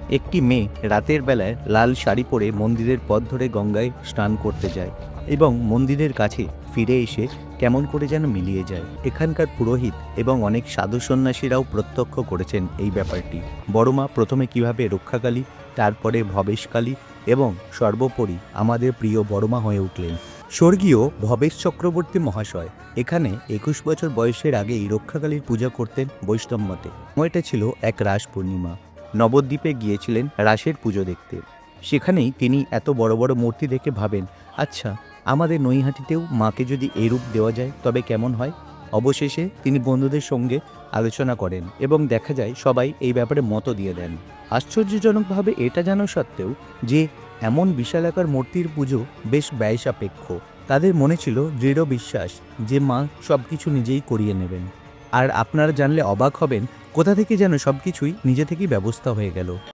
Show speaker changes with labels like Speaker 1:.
Speaker 1: একটি মেয়ে রাতের বেলায় লাল শাড়ি পরে মন্দিরের পথ ধরে গঙ্গায় স্নান করতে যায় এবং মন্দিরের কাছে ফিরে এসে কেমন করে যেন মিলিয়ে যায়। এখানকার পুরোহিত এবং অনেক সাধু সন্ন্যাসীরাও প্রত্যক্ষ করেছেন এই ব্যাপারটি। বড়মা প্রথমে কিভাবে রক্ষাকালী, তারপরে ভবেশকালী এবং সর্বোপরি আমাদের প্রিয় বড়মা হয়ে উঠলেন। স্বর্গীয় ভবেশ চক্রবর্তী মহাশয় এখানে 21 বছর বয়সের আগেই রক্ষাকালীর পূজা করতেন বৈষ্ণব মতে। সময়টা ছিল এক রাস পূর্ণিমা। নবদ্বীপে গিয়েছিলেন রাসের পুজো দেখতে। সেখানেই তিনি এত বড় বড় মূর্তি দেখে ভাবেন, আচ্ছা, আমাদের নৈহাটিতেও মাকে যদি এই রূপ দেওয়া যায় তবে কেমন হয়। অবশেষে তিনি বন্ধুদের সঙ্গে আলোচনা করেন এবং দেখা যায় সবাই এই ব্যাপারে মত দিয়ে দেন। আশ্চর্যজনকভাবে এটা জানা সত্ত্বেও যে এমন বিশালাকার মূর্তির পুজো বেশ ব্যয় সাপেক্ষ। তাদের মনে ছিল দৃঢ় বিশ্বাস যে মা সব কিছু নিজেই করিয়ে নেবেন। আর আপনারা জানলে অবাক হবেন, কোথা থেকে যেন সব কিছুই নিজে থেকেই ব্যবস্থা হয়ে গেল।